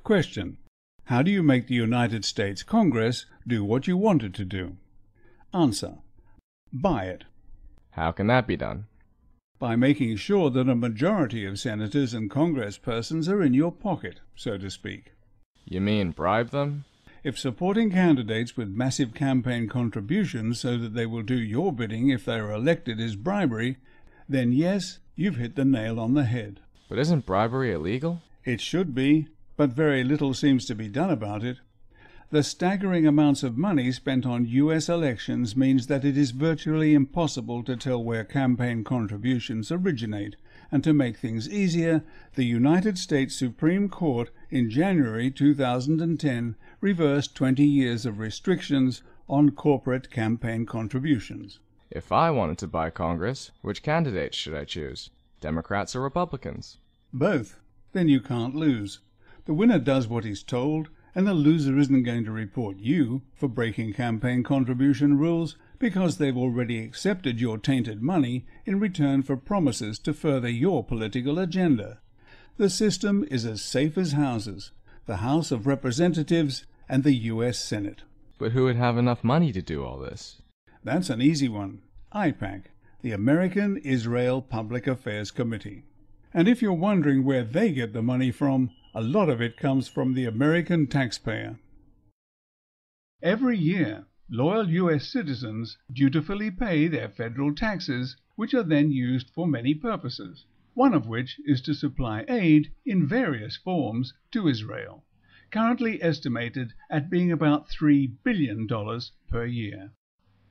Question: how do you make the United States Congress do what you want it to do? Answer: buy it. How can that be done? By making sure that a majority of senators and congresspersons are in your pocket, so to speak. You mean bribe them? If supporting candidates with massive campaign contributions so that they will do your bidding if they are elected is bribery, then yes, you've hit the nail on the head. But isn't bribery illegal? It should be, but very little seems to be done about it. The staggering amounts of money spent on U.S. elections means that it is virtually impossible to tell where campaign contributions originate, and to make things easier, the United States Supreme Court in January 2010 reversed 20 years of restrictions on corporate campaign contributions. If I wanted to buy Congress, which candidates should I choose? Democrats or Republicans? Both. Then you can't lose. The winner does what he's told, and the loser isn't going to report you for breaking campaign contribution rules because they've already accepted your tainted money in return for promises to further your political agenda. The system is as safe as houses, the House of Representatives and the U.S. Senate. But who would have enough money to do all this? That's an easy one. AIPAC, the American Israel Public Affairs Committee. And if you're wondering where they get the money from, a lot of it comes from the American taxpayer. Every year, loyal U.S. citizens dutifully pay their federal taxes, which are then used for many purposes, one of which is to supply aid in various forms to Israel, currently estimated at being about $3 billion per year.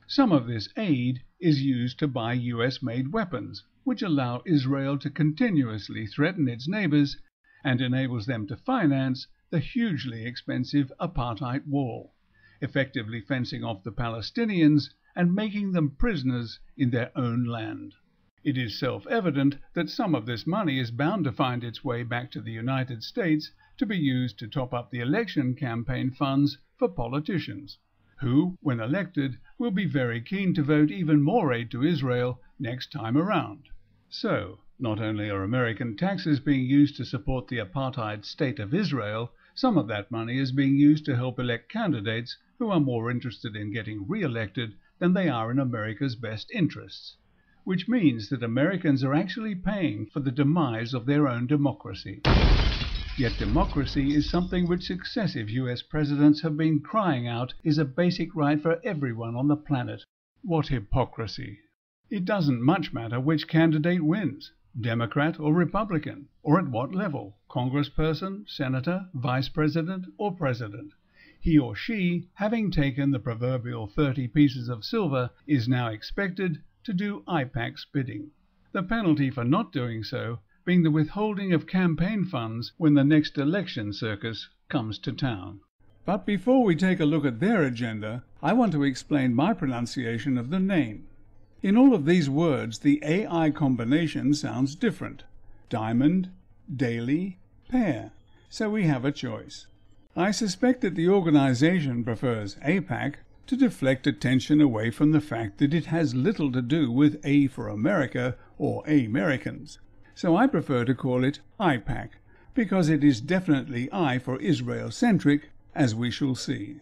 Some of this aid is used to buy U.S.-made weapons, which allow Israel to continuously threaten its neighbors and enables them to finance the hugely expensive apartheid wall, effectively fencing off the Palestinians and making them prisoners in their own land. It is self-evident that some of this money is bound to find its way back to the United States to be used to top up the election campaign funds for politicians, who, when elected, will be very keen to vote even more aid to Israel next time around. So, not only are American taxes being used to support the apartheid state of Israel, some of that money is being used to help elect candidates who are more interested in getting re-elected than they are in America's best interests, which means that Americans are actually paying for the demise of their own democracy. Yet democracy is something which successive U.S. presidents have been crying out is a basic right for everyone on the planet. What hypocrisy! It doesn't much matter which candidate wins, Democrat or Republican, or at what level, congressperson, senator, vice president, or president. He or she, having taken the proverbial 30 pieces of silver, is now expected to do AIPAC's bidding. The penalty for not doing so being the withholding of campaign funds when the next election circus comes to town. But before we take a look at their agenda, I want to explain my pronunciation of the name. In all of these words, the AI combination sounds different. Diamond, daily, pair. So we have a choice. I suspect that the organization prefers AIPAC to deflect attention away from the fact that it has little to do with A for America or Americans. So I prefer to call it AIPAC, because it is definitely I for Israel-centric, as we shall see.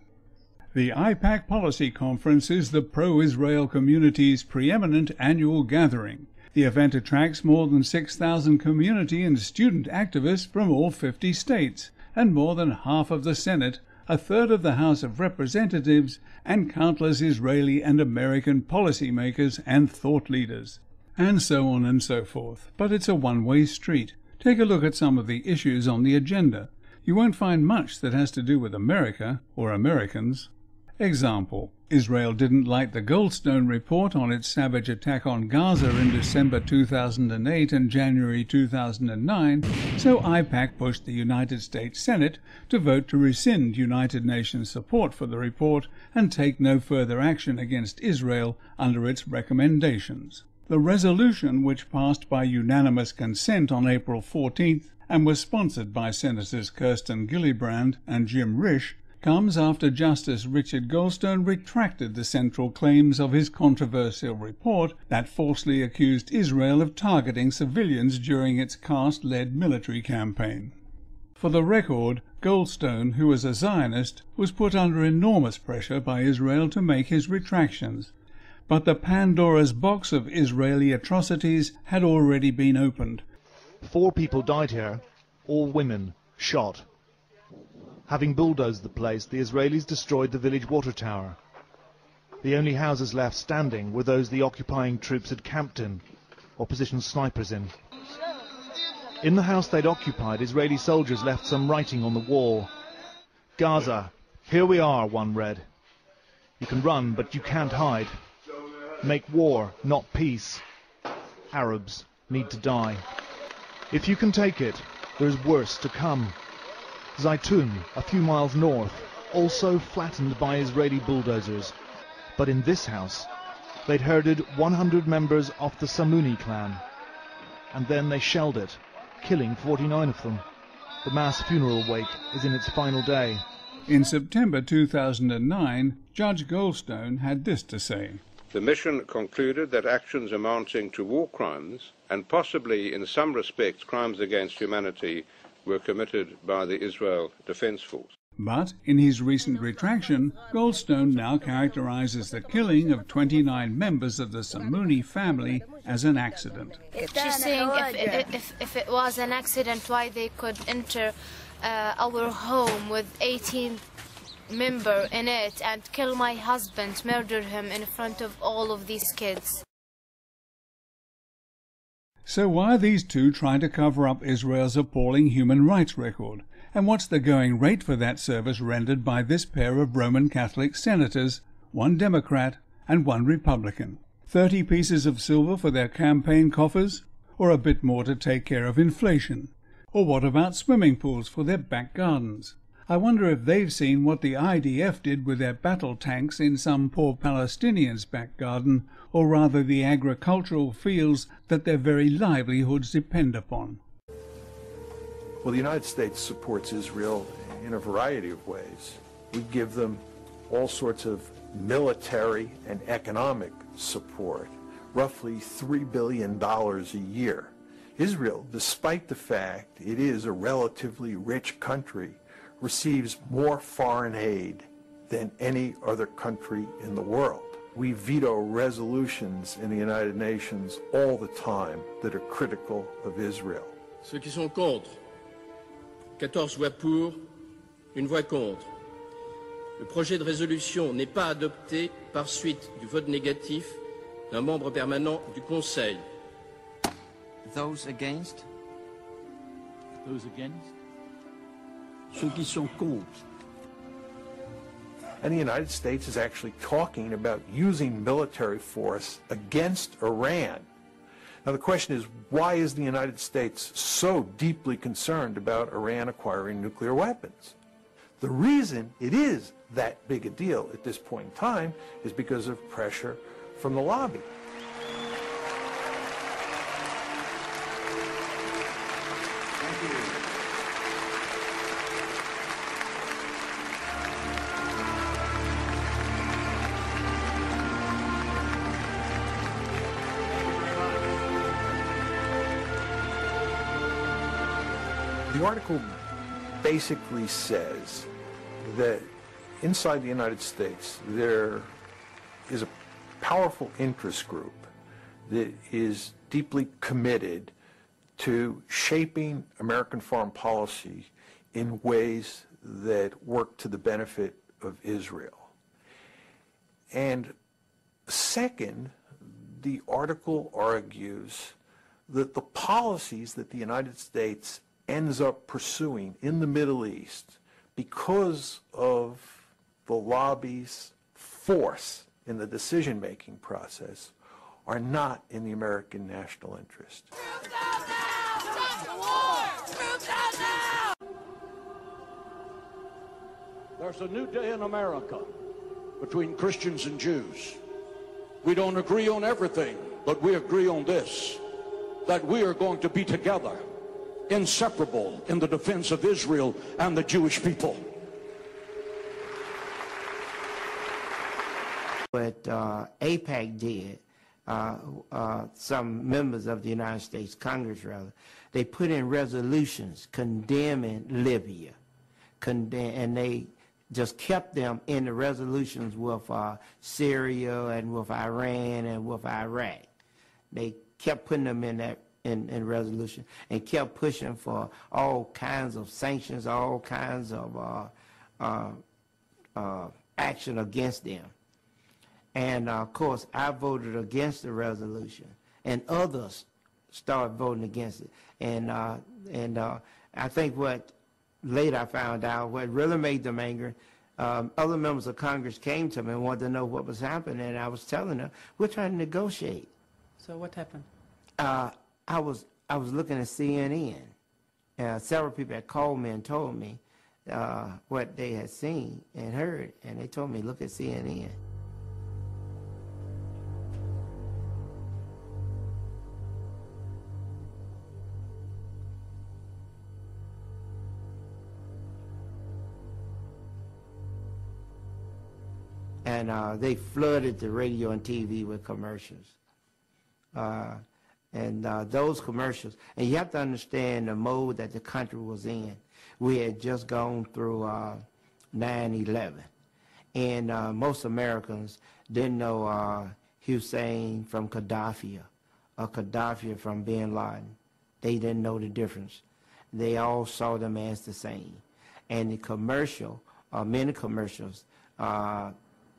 The AIPAC Policy Conference is the pro-Israel community's preeminent annual gathering. The event attracts more than 6,000 community and student activists from all 50 states, and more than half of the Senate, a third of the House of Representatives, and countless Israeli and American policymakers and thought leaders, and so on and so forth. But it's a one-way street. Take a look at some of the issues on the agenda. You won't find much that has to do with America or Americans. Example: Israel didn't like the Goldstone report on its savage attack on Gaza in December 2008 and January 2009, so AIPAC pushed the United States Senate to vote to rescind United Nations support for the report and take no further action against Israel under its recommendations. The resolution, which passed by unanimous consent on April 14th and was sponsored by Senators Kirsten Gillibrand and Jim Risch, comes after Justice Richard Goldstone retracted the central claims of his controversial report that falsely accused Israel of targeting civilians during its caste-led military campaign. For the record, Goldstone, who was a Zionist, was put under enormous pressure by Israel to make his retractions. But the Pandora's box of Israeli atrocities had already been opened. 4 people died here, all women, shot. Having bulldozed the place, the Israelis destroyed the village water tower. The only houses left standing were those the occupying troops had camped in, or positioned snipers in. In the house they'd occupied, Israeli soldiers left some writing on the wall. "Gaza, here we are," one read. "You can run, but you can't hide. Make war, not peace. Arabs need to die. If you can take it, there is worse to come." Zaytun, a few miles north, also flattened by Israeli bulldozers. But in this house, they'd herded 100 members of the Samuni clan. And then they shelled it, killing 49 of them. The mass funeral wake is in its final day. In September 2009, Judge Goldstone had this to say. The mission concluded that actions amounting to war crimes, and possibly in some respects crimes against humanity, were committed by the Israel Defense Force. But in his recent retraction, Goldstone now characterizes the killing of 29 members of the Samuni family as an accident. She's saying if it was an accident, why they could enter our home with 18 members in it and kill my husband, murder him in front of all of these kids. So why are these two trying to cover up Israel's appalling human rights record? And what's the going rate for that service rendered by this pair of Roman Catholic senators, one Democrat and one Republican? 30 pieces of silver for their campaign coffers? Or a bit more to take care of inflation? Or what about swimming pools for their back gardens? I wonder if they've seen what the IDF did with their battle tanks in some poor Palestinian's back garden, or rather the agricultural fields that their very livelihoods depend upon. Well, the United States supports Israel in a variety of ways. We give them all sorts of military and economic support, roughly $3 billion a year. Israel, despite the fact it is a relatively rich country, receives more foreign aid than any other country in the world. We veto resolutions in the United Nations all the time that are critical of Israel. Ceux qui sont contre, 14 voix pour, une voix contre. Le projet de résolution n'est pas adopté par suite du vote négatif d'un membre permanent du Conseil. Those against? Those against? Ceux qui sont contre. And the United States is actually talking about using military force against Iran. Now the question is, why is the United States so deeply concerned about Iran acquiring nuclear weapons? The reason it is that big a deal at this point in time is because of pressure from the lobby. Thank you. The article basically says that inside the United States there is a powerful interest group that is deeply committed to shaping American foreign policy in ways that work to the benefit of Israel. And second, the article argues that the policies that the United States ends up pursuing in the Middle East because of the lobby's force in the decision-making process are not in the American national interest. There's a new day in America between Christians and Jews. We don't agree on everything, but we agree on this, that we are going to be together, inseparable in the defense of Israel and the Jewish people. What AIPAC did, some members of the United States Congress, rather, they put in resolutions condemning Libya, and they just kept them in the resolutions with Syria and with Iran and with Iraq. They kept putting them in that in resolution and kept pushing for all kinds of sanctions, all kinds of action against them. And of course, I voted against the resolution, and others started voting against it. And I think what later I found out, what really made them angry, other members of Congress came to me and wanted to know what was happening, and I was telling them, we're trying to negotiate. So what happened? I was looking at CNN. Several people had called me and told me what they had seen and heard, and they told me, look at CNN. And they flooded the radio and TV with commercials. Those commercials, and you have to understand the mode that the country was in. We had just gone through 9/11, and most Americans didn't know Hussein from Gaddafi or Gaddafi from bin Laden. They didn't know the difference. They all saw them as the same. And the commercial, many commercials,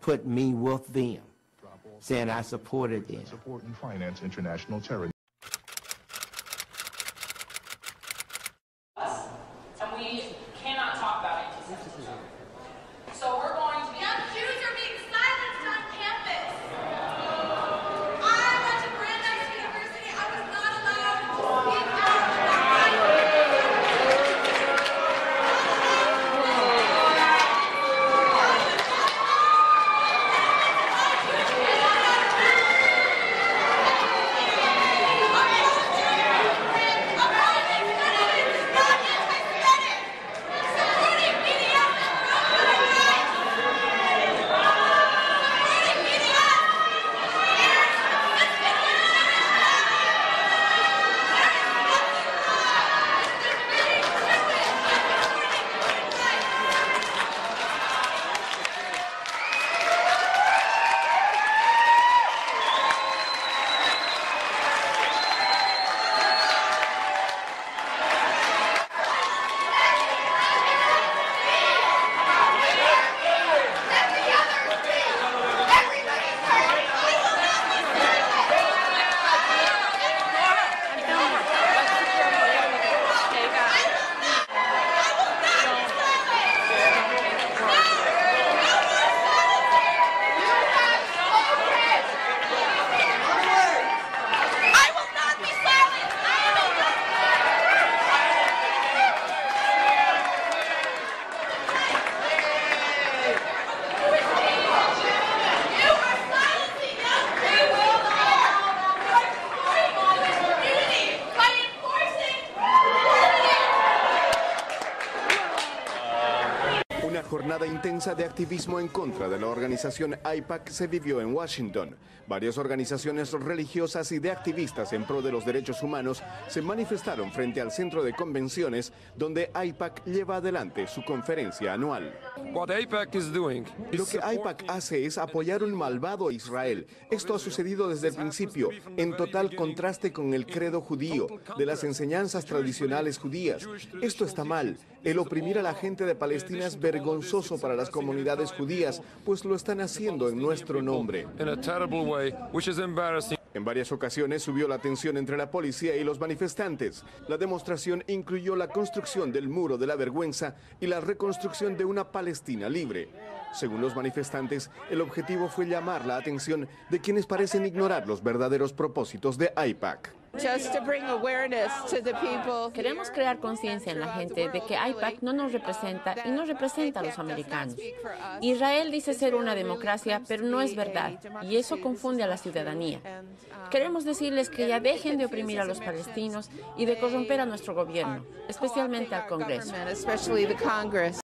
put me with them, saying I supported them. Support and finance international terrorism. And we cannot talk about anti-Semitism. So we're going to be... Young Jews are being silenced on campus. I went to Brandeis University. I was not allowed to speak out about my jornada intensa de activismo en contra de la organización AIPAC se vivió en Washington. Varias organizaciones religiosas y de activistas en pro de los derechos humanos se manifestaron frente al centro de convenciones donde AIPAC lleva adelante su conferencia anual. Lo que AIPAC hace es apoyar un malvado Israel. Esto ha sucedido desde el principio, en total contraste con el credo judío, de las enseñanzas tradicionales judías. Esto está mal. El oprimir a la gente de Palestina es vergonzoso para las comunidades judías, pues lo están haciendo en nuestro nombre. En varias ocasiones subió la tensión entre la policía y los manifestantes. La demostración incluyó la construcción del muro de la vergüenza y la reconstrucción de una Palestina libre. Según los manifestantes, el objetivo fue llamar la atención de quienes parecen ignorar los verdaderos propósitos de AIPAC. Queremos crear conciencia en la gente de que AIPAC no nos representa y no representa a los americanos. Israel dice ser una democracia, pero no es verdad, y eso confunde a la ciudadanía. Queremos decirles que ya dejen de oprimir a los palestinos y de corromper a nuestro gobierno, especialmente al Congreso.